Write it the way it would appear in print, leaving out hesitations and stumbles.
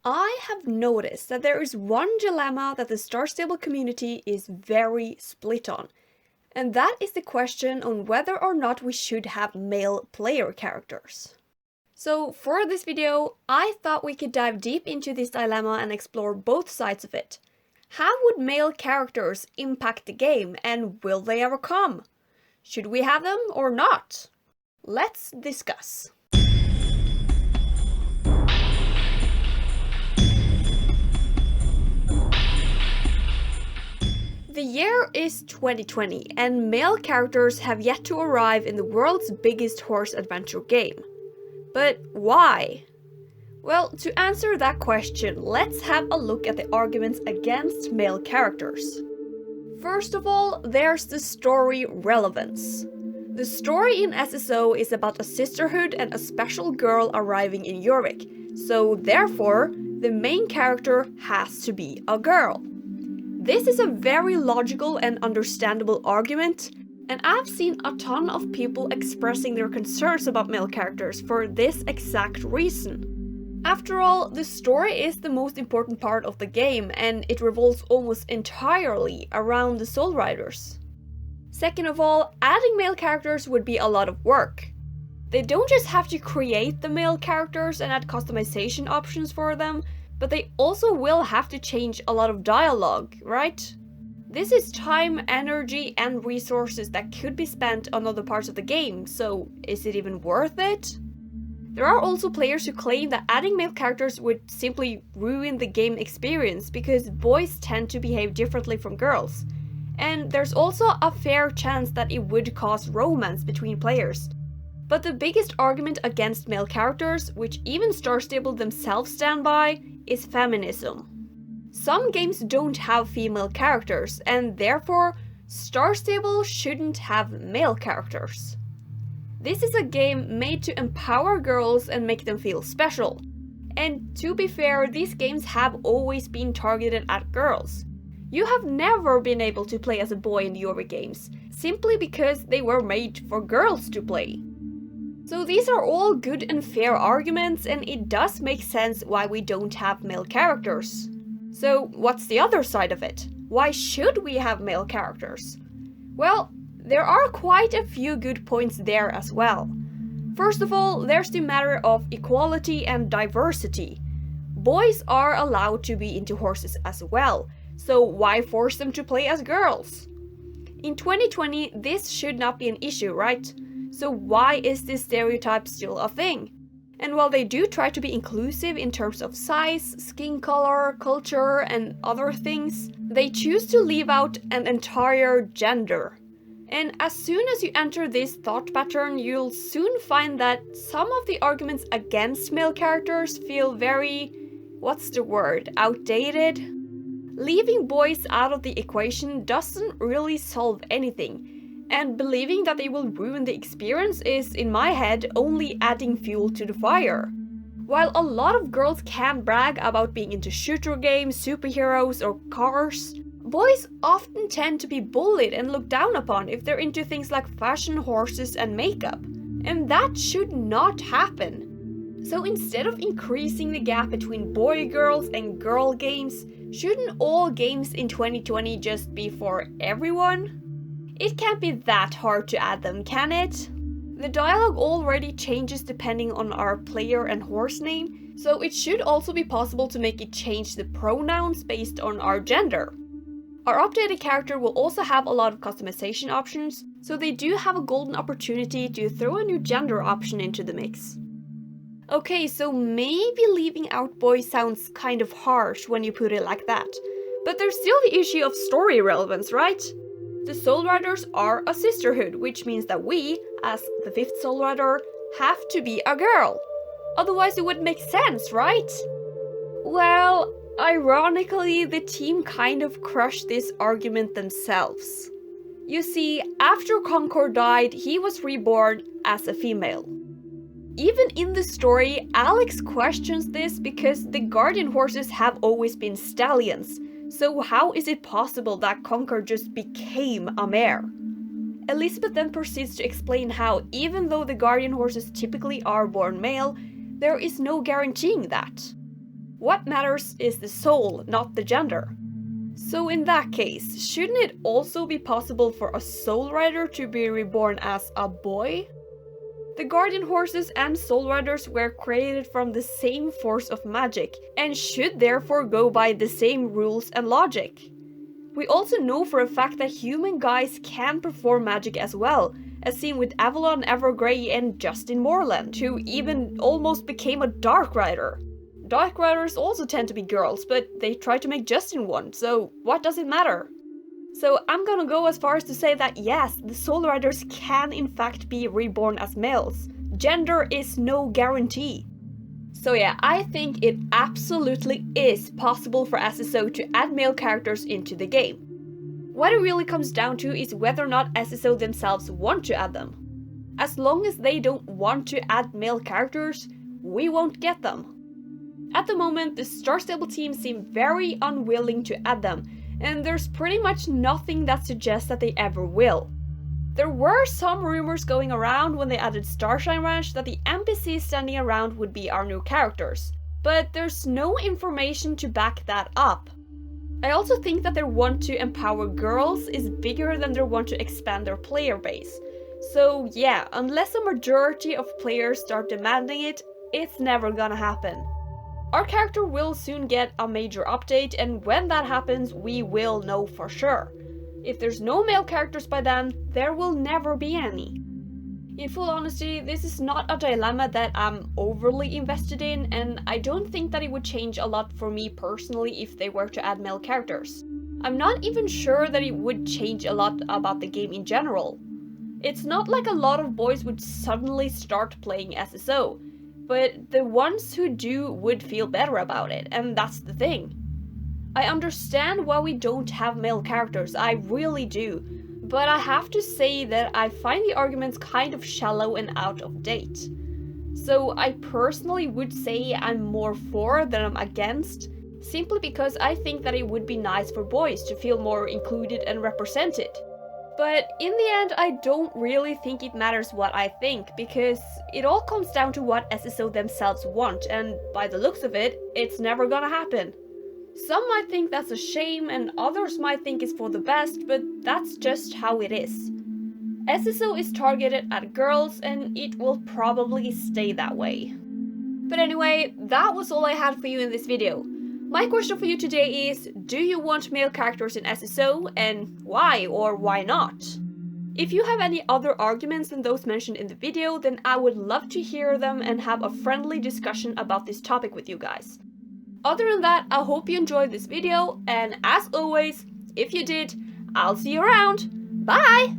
I have noticed that there is one dilemma that the Star Stable community is very split on, and that is the question on whether or not we should have male player characters. So for this video, I thought we could dive deep into this dilemma and explore both sides of it. How would male characters impact the game, and will they ever come? Should we have them or not? Let's discuss. The year is 2020, and male characters have yet to arrive in the world's biggest horse adventure game. But why? Well, to answer that question, let's have a look at the arguments against male characters. First of all, there's the story Relevance. The story in SSO is about a sisterhood and a special girl arriving in Jorvik, so therefore, the main character has to be a girl. This is a very logical and understandable argument, and I've seen a ton of people expressing their concerns about male characters for this exact reason. After all, the story is the most important part of the game, and it revolves almost entirely around the Soul Riders. Second of all, adding male characters would be a lot of work. They don't just have to create the male characters and add customization options for them, but they also will have to change a lot of dialogue, right? This is time, energy, and resources that could be spent on other parts of the game, so is it even worth it? There are also players who claim that adding male characters would simply ruin the game experience because boys tend to behave differently from girls. And there's also a fair chance that it would cause romance between players. But the biggest argument against male characters, which even Star Stable themselves stand by, is feminism. Some games don't have female characters, and therefore, Star Stable shouldn't have male characters. This is a game made to empower girls and make them feel special. And to be fair, these games have always been targeted at girls. You have never been able to play as a boy in the Jorvik games, simply because they were made for girls to play. So these are all good and fair arguments, and it does make sense why we don't have male characters. So what's the other side of it? Why should we have male characters? Well, there are quite a few good points there as well. First of all, there's the matter of equality and diversity. Boys are allowed to be into horses as well, so why force them to play as girls? In 2020, this should not be an issue, right? So why is this stereotype still a thing? And while they do try to be inclusive in terms of size, skin color, culture, and other things, they choose to leave out an entire gender. And as soon as you enter this thought pattern, you'll soon find that some of the arguments against male characters feel very, outdated? Leaving boys out of the equation doesn't really solve anything. And believing that they will ruin the experience is, in my head, only adding fuel to the fire. While a lot of girls can brag about being into shooter games, superheroes, or cars, boys often tend to be bullied and looked down upon if they're into things like fashion, horses, and makeup. And that should not happen. So instead of increasing the gap between boy girls and girl games, shouldn't all games in 2020 just be for everyone? It can't be that hard to add them, can it? The dialogue already changes depending on our player and horse name, so it should also be possible to make it change the pronouns based on our gender. Our updated character will also have a lot of customization options, so they do have a golden opportunity to throw a new gender option into the mix. Okay, so maybe leaving out boys sounds kind of harsh when you put it like that, but there's still the issue of story relevance, right? The Soul Riders are a sisterhood, which means that we, as the 5th Soul Rider, have to be a girl. Otherwise it would make sense, right? Well, ironically, the team kind of crushed this argument themselves. You see, after Concord died, he was reborn as a female. Even in the story, Alex questions this because the guardian horses have always been stallions. So how is it possible that Concord just became a mare? Elizabeth then proceeds to explain how, even though the guardian horses typically are born male, there is no guaranteeing that. What matters is the soul, not the gender. So in that case, shouldn't it also be possible for a Soul Rider to be reborn as a boy? The Guardian Horses and Soul Riders were created from the same force of magic, and should therefore go by the same rules and logic. We also know for a fact that human guys can perform magic as well, as seen with Avalon Evergrey and Justin Moreland, who even almost became a Dark Rider. Dark Riders also tend to be girls, but they tried to make Justin one, so what does it matter? So I'm gonna go as far as to say that yes, the Soul Riders can in fact be reborn as males. Gender is no guarantee. So yeah, I think it absolutely is possible for SSO to add male characters into the game. What it really comes down to is whether or not SSO themselves want to add them. As long as they don't want to add male characters, we won't get them. At the moment, the Star Stable team seem very unwilling to add them, and there's pretty much nothing that suggests that they ever will. There were some rumors going around when they added Starshine Ranch that the NPCs standing around would be our new characters, but there's no information to back that up. I also think that their want to empower girls is bigger than their want to expand their player base. So yeah, unless a majority of players start demanding it, it's never gonna happen. Our character will soon get a major update, and when that happens, we will know for sure. If there's no male characters by then, there will never be any. In full honesty, this is not a dilemma that I'm overly invested in, and I don't think that it would change a lot for me personally if they were to add male characters. I'm not even sure that it would change a lot about the game in general. It's not like a lot of boys would suddenly start playing SSO. But the ones who do would feel better about it, and that's the thing. I understand why we don't have male characters, I really do, but I have to say that I find the arguments kind of shallow and out of date. So I personally would say I'm more for than I'm against, simply because I think that it would be nice for boys to feel more included and represented. But in the end, I don't really think it matters what I think, because it all comes down to what SSO themselves want, and by the looks of it, it's never gonna happen. Some might think that's a shame, and others might think it's for the best, but that's just how it is. SSO is targeted at girls, and it will probably stay that way. But anyway, that was all I had for you in this video. My question for you today is, do you want male characters in SSO, and why or why not? If you have any other arguments than those mentioned in the video, then I would love to hear them and have a friendly discussion about this topic with you guys. Other than that, I hope you enjoyed this video, and as always, if you did, I'll see you around. Bye!